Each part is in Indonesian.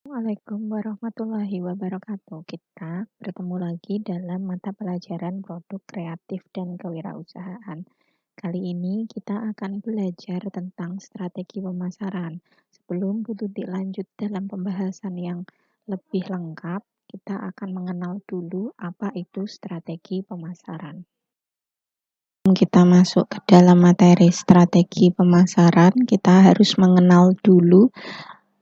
Assalamualaikum warahmatullahi wabarakatuh. Kita bertemu lagi dalam mata pelajaran produk kreatif dan kewirausahaan. Kali ini kita akan belajar tentang strategi pemasaran. Sebelum Bu Tuti lanjut dalam pembahasan yang lebih lengkap, kita akan mengenal dulu apa itu strategi pemasaran. Sebelum kita masuk ke dalam materi strategi pemasaran, kita harus mengenal dulu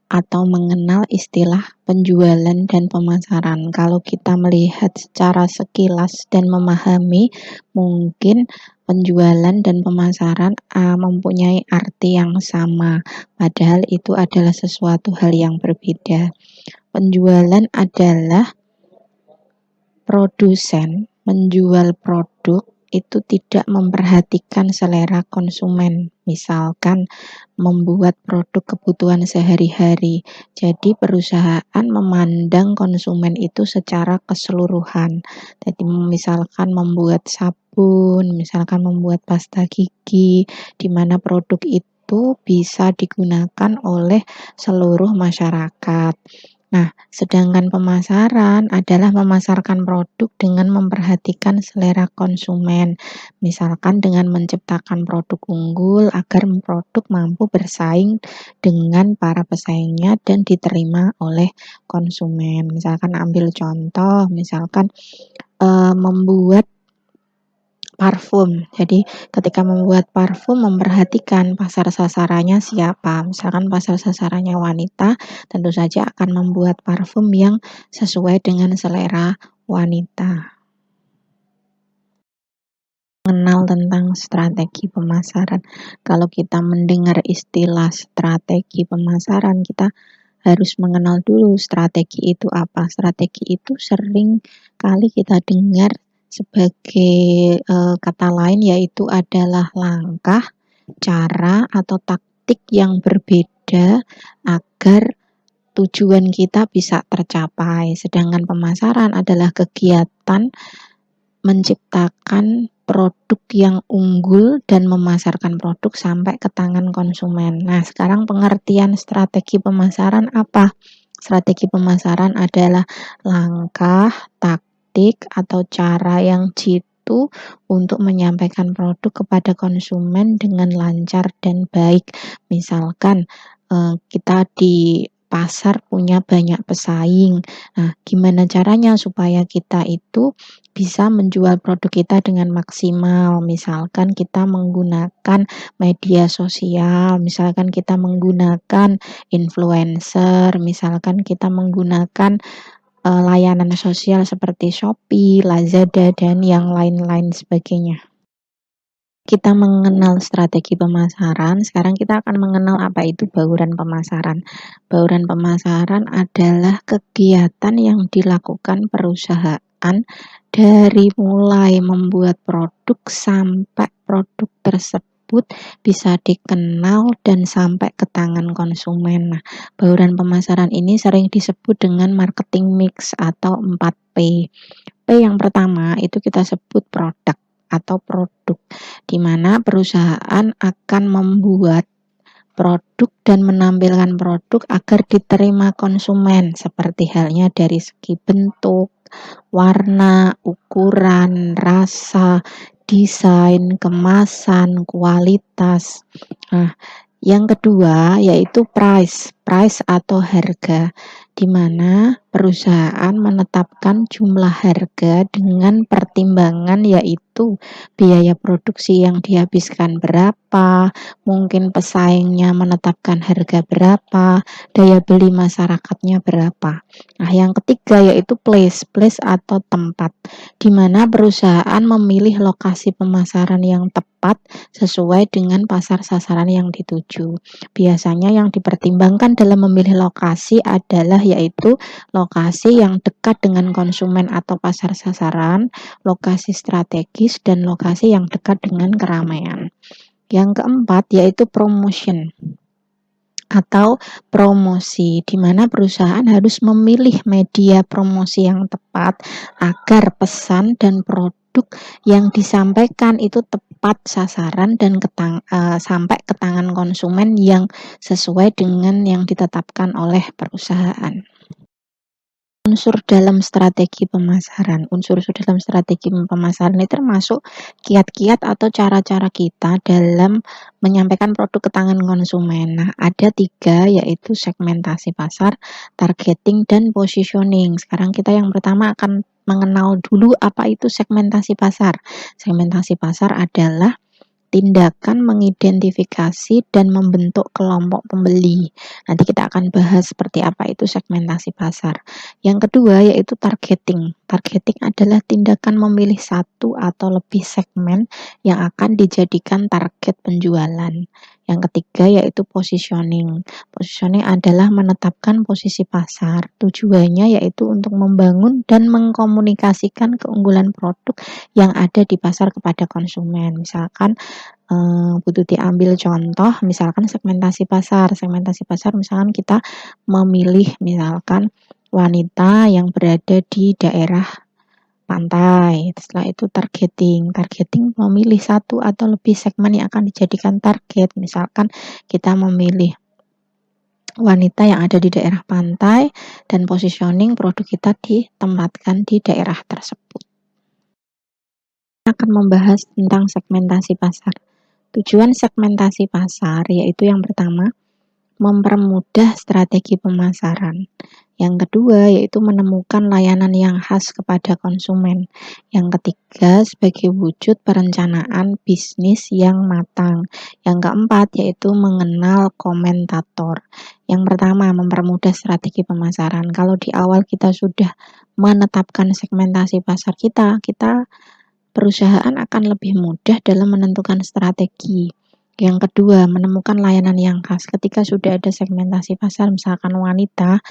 atau mengenal istilah penjualan dan pemasaran. Kalau kita melihat secara sekilas dan memahami, mungkin penjualan dan pemasaran mempunyai arti yang sama, padahal itu adalah sesuatu hal yang berbeda. Penjualan adalah produsen menjual produk itu tidak memperhatikan selera konsumen, misalkan membuat produk kebutuhan sehari-hari. Jadi perusahaan memandang konsumen itu secara keseluruhan. Jadi misalkan membuat sabun, misalkan membuat pasta gigi, di mana produk itu bisa digunakan oleh seluruh masyarakat. Nah, sedangkan pemasaran adalah memasarkan produk dengan memperhatikan selera konsumen. Misalkan dengan menciptakan produk unggul agar produk mampu bersaing dengan para pesaingnya dan diterima oleh konsumen. Misalkan ambil contoh, misalkan membuat parfum. Jadi ketika membuat parfum memperhatikan pasar sasarannya siapa. Misalkan pasar sasarannya wanita, tentu saja akan membuat parfum yang sesuai dengan selera wanita. Mengenal tentang strategi pemasaran. Kalau kita mendengar istilah strategi pemasaran, kita harus mengenal dulu strategi itu apa. Strategi itu sering kali kita dengar sebagai kata lain, yaitu adalah langkah, cara, atau taktik yang berbeda agar tujuan kita bisa tercapai. Sedangkan pemasaran adalah kegiatan menciptakan produk yang unggul dan memasarkan produk sampai ke tangan konsumen. Nah, sekarang pengertian strategi pemasaran apa? Strategi pemasaran adalah langkah, taktik, atau cara yang jitu untuk menyampaikan produk kepada konsumen dengan lancar dan baik. Misalkan kita di pasar punya banyak pesaing. Nah, gimana caranya supaya kita itu bisa menjual produk kita dengan maksimal? Misalkan kita menggunakan media sosial, misalkan kita menggunakan influencer, misalkan kita menggunakan layanan sosial seperti Shopee, Lazada, dan yang lain-lain sebagainya. Kita mengenal strategi pemasaran, sekarang kita akan mengenal apa itu bauran pemasaran. Bauran pemasaran adalah kegiatan yang dilakukan perusahaan dari mulai membuat produk sampai produk tersebut bisa dikenal dan sampai ke tangan konsumen. Nah, bauran pemasaran ini sering disebut dengan marketing mix atau 4P. P yang pertama itu kita sebut produk atau produk, di mana perusahaan akan membuat produk dan menampilkan produk agar diterima konsumen, seperti halnya dari segi bentuk, warna, ukuran, rasa, desain, kemasan, kualitas. Nah, yang kedua yaitu price atau harga, di mana perusahaan menetapkan jumlah harga dengan pertimbangan yaitu biaya produksi yang dihabiskan berapa, mungkin pesaingnya menetapkan harga berapa, daya beli masyarakatnya berapa. Nah, yang ketiga yaitu place atau tempat, di mana perusahaan memilih lokasi pemasaran yang tepat sesuai dengan pasar sasaran yang dituju. Biasanya yang dipertimbangkan dalam memilih lokasi adalah yaitu lokasi yang dekat dengan konsumen atau pasar sasaran, lokasi strategis, dan lokasi yang dekat dengan keramaian. Yang keempat yaitu promotion atau promosi, di mana perusahaan harus memilih media promosi yang tepat agar pesan dan produk produk yang disampaikan itu tepat sasaran dan sampai ke tangan konsumen yang sesuai dengan yang ditetapkan oleh perusahaan. Unsur dalam strategi pemasaran. Unsur-unsur dalam strategi pemasaran ini termasuk kiat-kiat atau cara-cara kita dalam menyampaikan produk ke tangan konsumen. Nah, ada 3 yaitu segmentasi pasar, targeting, dan positioning. Sekarang kita yang pertama akan mengenal dulu apa itu segmentasi pasar. Segmentasi pasar adalah tindakan mengidentifikasi dan membentuk kelompok pembeli. Nanti kita akan bahas seperti apa itu segmentasi pasar. Yang kedua yaitu targeting. Targeting adalah tindakan memilih satu atau lebih segmen yang akan dijadikan target penjualan. Yang ketiga yaitu positioning. Positioning adalah menetapkan posisi pasar. Tujuannya yaitu untuk membangun dan mengkomunikasikan keunggulan produk yang ada di pasar kepada konsumen. Misalkan butuh diambil contoh, misalkan segmentasi pasar. Segmentasi pasar misalkan kita memilih misalkan wanita yang berada di daerah pantai. Setelah itu targeting. Targeting memilih satu atau lebih segmen yang akan dijadikan target. Misalkan kita memilih wanita yang ada di daerah pantai dan positioning produk kita ditempatkan di daerah tersebut. Kita akan membahas tentang segmentasi pasar. Tujuan segmentasi pasar yaitu yang pertama, mempermudah strategi pemasaran. Yang kedua yaitu menemukan layanan yang khas kepada konsumen. Yang ketiga sebagai wujud perencanaan bisnis yang matang. Yang keempat yaitu mengenal komentator. Yang pertama mempermudah strategi pemasaran. Kalau di awal kita sudah menetapkan segmentasi pasar kita perusahaan akan lebih mudah dalam menentukan strategi. Yang kedua, menemukan layanan yang khas. Ketika sudah ada segmentasi pasar, misalkan wanita,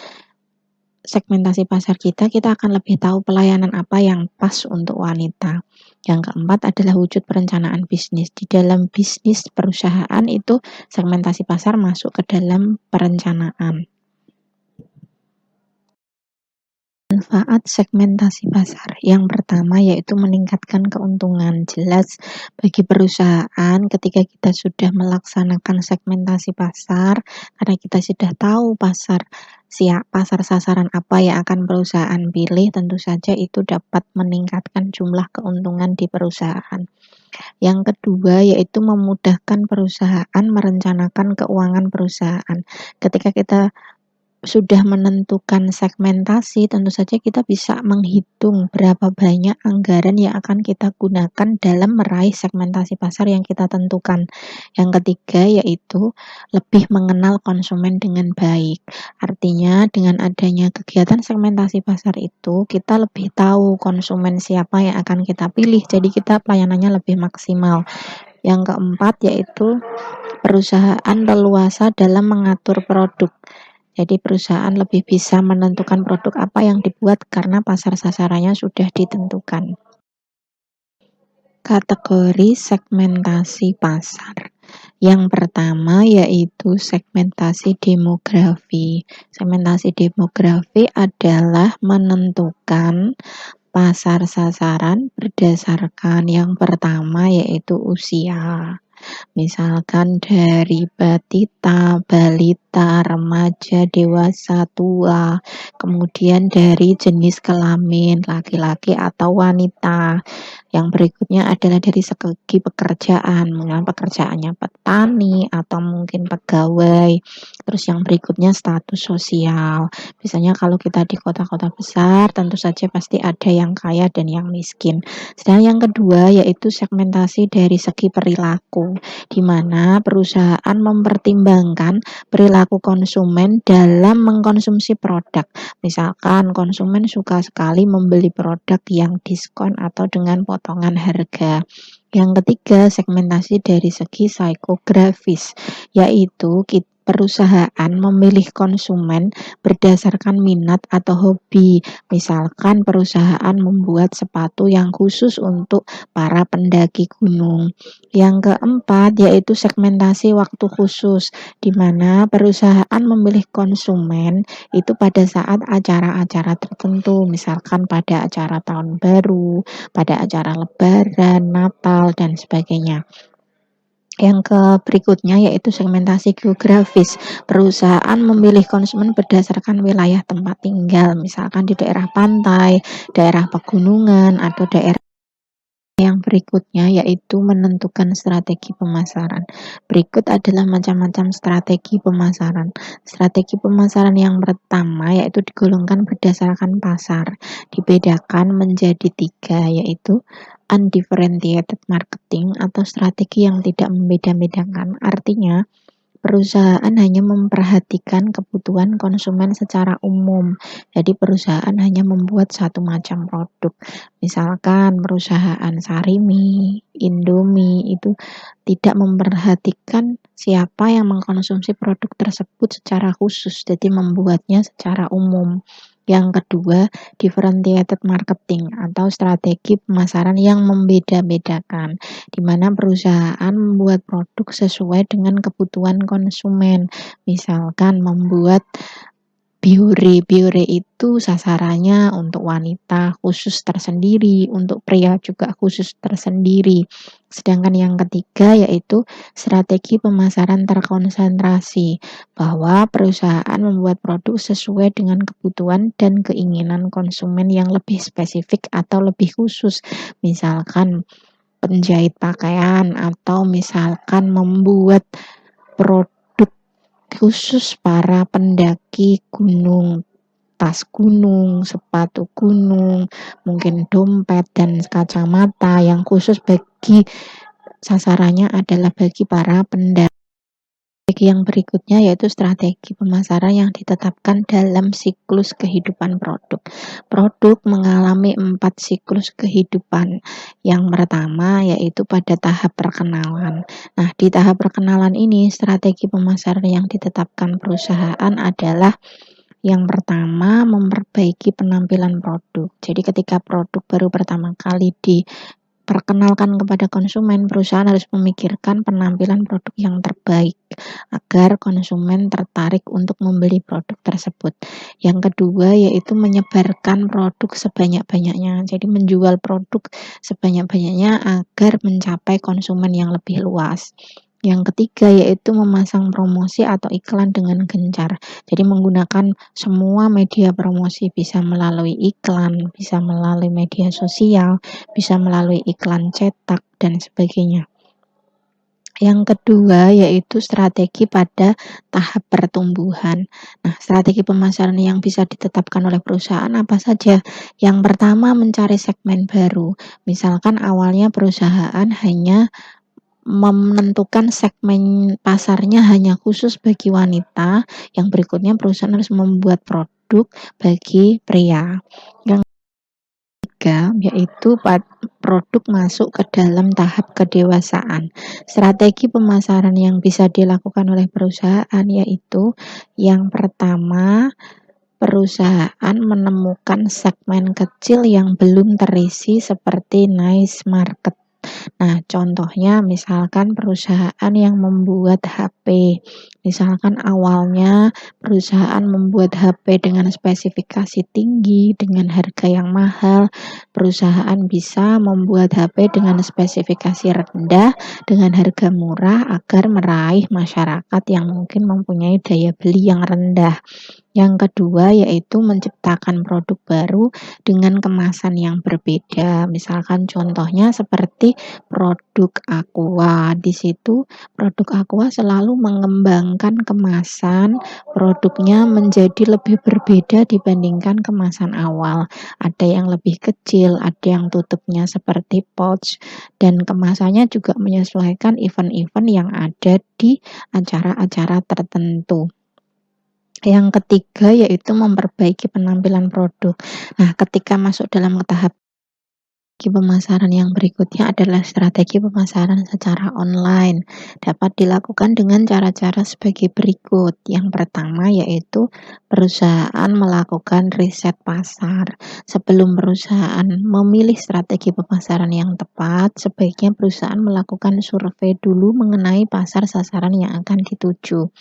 segmentasi pasar kita akan lebih tahu pelayanan apa yang pas untuk wanita. Yang keempat adalah wujud perencanaan bisnis. Di dalam bisnis perusahaan itu segmentasi pasar masuk ke dalam perencanaan. Manfaat segmentasi pasar. Yang pertama yaitu meningkatkan keuntungan. Jelas bagi perusahaan ketika kita sudah melaksanakan segmentasi pasar, karena kita sudah tahu pasar sasaran apa yang akan perusahaan pilih, tentu saja itu dapat meningkatkan jumlah keuntungan di perusahaan. Yang kedua yaitu memudahkan perusahaan merencanakan keuangan perusahaan. Ketika kita sudah menentukan segmentasi, tentu saja kita bisa menghitung berapa banyak anggaran yang akan kita gunakan dalam meraih segmentasi pasar yang kita tentukan. Yang ketiga yaitu lebih mengenal konsumen dengan baik. Artinya dengan adanya kegiatan segmentasi pasar itu, kita lebih tahu konsumen siapa yang akan kita pilih, jadi kita pelayanannya lebih maksimal. Yang keempat yaitu perusahaan leluasa dalam mengatur produk. Jadi perusahaan lebih bisa menentukan produk apa yang dibuat karena pasar sasarannya sudah ditentukan. Kategori segmentasi pasar. Yang pertama yaitu segmentasi demografi. Segmentasi demografi adalah menentukan pasar sasaran berdasarkan yang pertama yaitu usia. Misalkan dari batita, balita, remaja, dewasa, tua, kemudian dari jenis kelamin, laki-laki atau wanita. Yang berikutnya adalah dari segi pekerjaan, mungkin pekerjaannya petani atau mungkin pegawai. Terus yang berikutnya status sosial. Biasanya kalau kita di kota-kota besar, tentu saja pasti ada yang kaya dan yang miskin. Sedangkan yang kedua yaitu segmentasi dari segi perilaku, di mana perusahaan mempertimbangkan perilaku konsumen dalam mengkonsumsi produk. Misalkan konsumen suka sekali membeli produk yang diskon atau dengan potongan harga. Yang ketiga, segmentasi dari segi psikografis, yaitu perusahaan memilih konsumen berdasarkan minat atau hobi. Misalkan perusahaan membuat sepatu yang khusus untuk para pendaki gunung. Yang keempat yaitu segmentasi waktu khusus, di mana perusahaan memilih konsumen itu pada saat acara-acara tertentu, misalkan pada acara tahun baru, pada acara lebaran, Natal, dan sebagainya. Yang berikutnya yaitu segmentasi geografis. Perusahaan memilih konsumen berdasarkan wilayah tempat tinggal, misalkan di daerah pantai, daerah pegunungan, atau daerah. Yang berikutnya yaitu menentukan strategi pemasaran. Berikut adalah macam-macam strategi pemasaran. Strategi pemasaran yang pertama yaitu digolongkan berdasarkan pasar. Dibedakan menjadi 3 yaitu undifferentiated marketing atau strategi yang tidak membeda-bedakan. Artinya perusahaan hanya memperhatikan kebutuhan konsumen secara umum. Jadi perusahaan hanya membuat satu macam produk. Misalkan perusahaan Sarimi, Indomie itu tidak memperhatikan siapa yang mengkonsumsi produk tersebut secara khusus, jadi membuatnya secara umum. Yang kedua, differentiated marketing atau strategi pemasaran yang membeda-bedakan, di mana perusahaan membuat produk sesuai dengan kebutuhan konsumen. Misalkan membuat biore. Biore itu sasarannya untuk wanita khusus tersendiri, untuk pria juga khusus tersendiri. Sedangkan yang ketiga yaitu strategi pemasaran terkonsentrasi, bahwa perusahaan membuat produk sesuai dengan kebutuhan dan keinginan konsumen yang lebih spesifik atau lebih khusus. Misalkan penjahit pakaian atau misalkan membuat produk khusus para pendaki gunung, tas gunung, sepatu gunung, mungkin dompet dan kacamata yang khusus bagi sasarannya adalah bagi para pendaki. Strategi yang berikutnya yaitu strategi pemasaran yang ditetapkan dalam siklus kehidupan produk. Produk mengalami 4 siklus kehidupan. Yang pertama yaitu pada tahap perkenalan. Nah, di tahap perkenalan ini strategi pemasaran yang ditetapkan perusahaan adalah yang pertama, memperbaiki penampilan produk. Jadi ketika produk baru pertama kali diperkenalkan kepada konsumen, perusahaan harus memikirkan penampilan produk yang terbaik agar konsumen tertarik untuk membeli produk tersebut. Yang kedua yaitu menyebarkan produk sebanyak-banyaknya. Jadi menjual produk sebanyak-banyaknya agar mencapai konsumen yang lebih luas. Yang ketiga yaitu memasang promosi atau iklan dengan gencar. Jadi menggunakan semua media promosi, bisa melalui iklan, bisa melalui media sosial, bisa melalui iklan cetak, dan sebagainya. Yang kedua yaitu strategi pada tahap pertumbuhan. Nah, strategi pemasaran yang bisa ditetapkan oleh perusahaan apa saja? Yang pertama, mencari segmen baru. Misalkan awalnya perusahaan hanya menentukan segmen pasarnya hanya khusus bagi wanita, yang berikutnya perusahaan harus membuat produk bagi pria. Yang ketiga yaitu produk masuk ke dalam tahap kedewasaan. Strategi pemasaran yang bisa dilakukan oleh perusahaan yaitu yang pertama, perusahaan menemukan segmen kecil yang belum terisi seperti niche market. Nah, contohnya misalkan perusahaan yang membuat HP. Misalkan awalnya perusahaan membuat HP dengan spesifikasi tinggi, dengan harga yang mahal. Perusahaan bisa membuat HP dengan spesifikasi rendah, dengan harga murah agar meraih masyarakat yang mungkin mempunyai daya beli yang rendah. Yang kedua yaitu menciptakan produk baru dengan kemasan yang berbeda. Misalkan contohnya seperti produk Aqua. Di situ produk Aqua selalu mengembangkan kemasan produknya menjadi lebih berbeda dibandingkan kemasan awal. Ada yang lebih kecil, ada yang tutupnya seperti pouch, dan kemasannya juga menyesuaikan event-event yang ada di acara-acara tertentu. Yang ketiga yaitu memperbaiki penampilan produk. Nah, ketika masuk dalam tahap Strategi pemasaran yang berikutnya adalah strategi pemasaran secara online. Dapat dilakukan dengan cara-cara sebagai berikut. Yang pertama yaitu perusahaan melakukan riset pasar. Sebelum perusahaan memilih strategi pemasaran yang tepat, sebaiknya perusahaan melakukan survei dulu mengenai pasar sasaran yang akan dituju.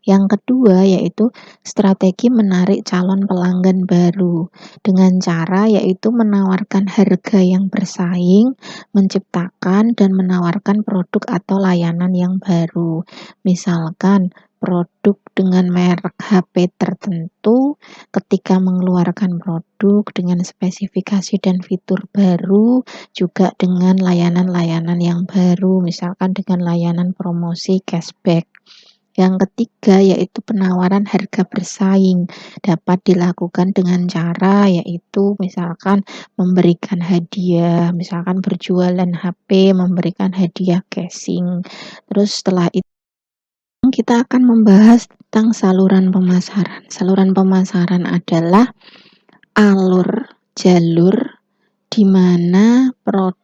Yang kedua yaitu strategi menarik calon pelanggan baru dengan cara yaitu menawarkan harga yang bersaing, menciptakan dan menawarkan produk atau layanan yang baru. Misalkan produk dengan merek HP tertentu, ketika mengeluarkan produk dengan spesifikasi dan fitur baru, juga dengan layanan-layanan yang baru, misalkan dengan layanan promosi cashback. Yang ketiga yaitu penawaran harga bersaing, dapat dilakukan dengan cara yaitu misalkan memberikan hadiah, misalkan berjualan HP memberikan hadiah casing. Terus setelah itu kita akan membahas tentang saluran pemasaran. Saluran pemasaran adalah jalur di mana produk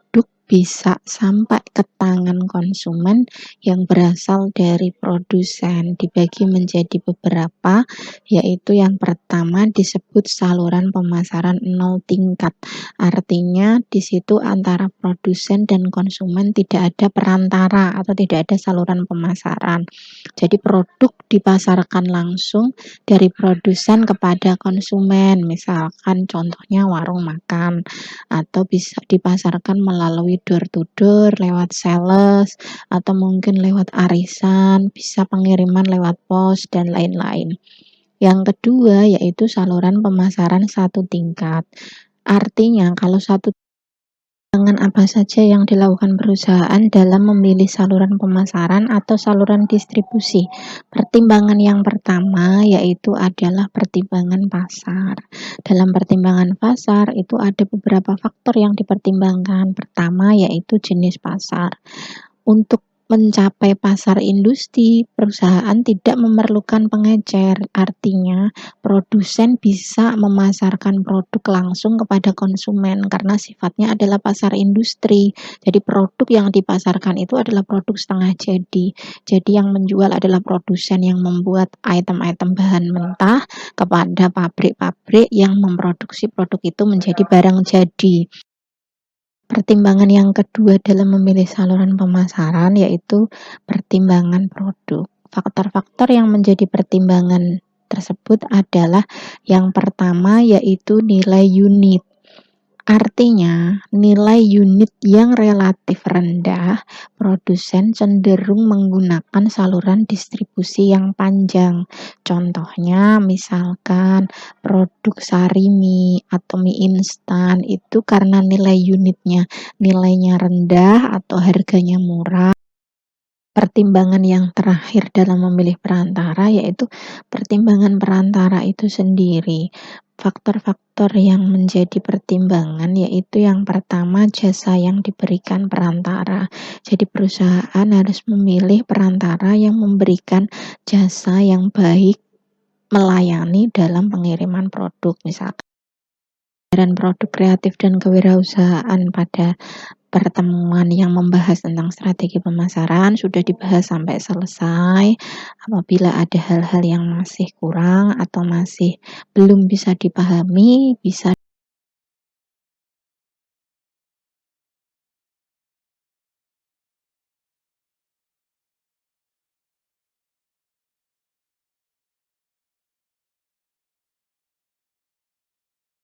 bisa sampai ke tangan konsumen yang berasal dari produsen. Dibagi menjadi beberapa, yaitu yang pertama disebut saluran pemasaran 0 tingkat. Artinya di situ antara produsen dan konsumen tidak ada perantara atau tidak ada saluran pemasaran. Jadi produk dipasarkan langsung dari produsen kepada konsumen. Misalkan contohnya warung makan, atau bisa dipasarkan melalui door to door, lewat sales, atau mungkin lewat arisan, bisa pengiriman lewat pos, dan lain-lain. Yang kedua yaitu saluran pemasaran 1 tingkat. Artinya kalau satu dengan apa saja yang dilakukan perusahaan dalam memilih saluran pemasaran atau saluran distribusi. Pertimbangan yang pertama yaitu adalah pertimbangan pasar. Dalam pertimbangan pasar itu ada beberapa faktor yang dipertimbangkan. Pertama yaitu jenis pasar. Untuk mencapai pasar industri, perusahaan tidak memerlukan pengecer. Artinya, produsen bisa memasarkan produk langsung kepada konsumen karena sifatnya adalah pasar industri. Jadi produk yang dipasarkan itu adalah produk setengah jadi. Jadi yang menjual adalah produsen yang membuat item-item bahan mentah kepada pabrik-pabrik yang memproduksi produk itu menjadi barang jadi. Pertimbangan yang kedua dalam memilih saluran pemasaran yaitu pertimbangan produk. Faktor-faktor yang menjadi pertimbangan tersebut adalah yang pertama yaitu nilai unit. Artinya, nilai unit yang relatif rendah, produsen cenderung menggunakan saluran distribusi yang panjang. Contohnya, misalkan produk sari mie atau mie instan itu karena nilainya rendah atau harganya murah. Pertimbangan yang terakhir dalam memilih perantara yaitu pertimbangan perantara itu sendiri. Faktor-faktor yang menjadi pertimbangan yaitu yang pertama jasa yang diberikan perantara. Jadi perusahaan harus memilih perantara yang memberikan jasa yang baik melayani dalam pengiriman produk, misalkan produk kreatif dan kewirausahaan. Pada pertemuan yang membahas tentang strategi pemasaran sudah dibahas sampai selesai. Apabila ada hal-hal yang masih kurang atau masih belum bisa dipahami, bisa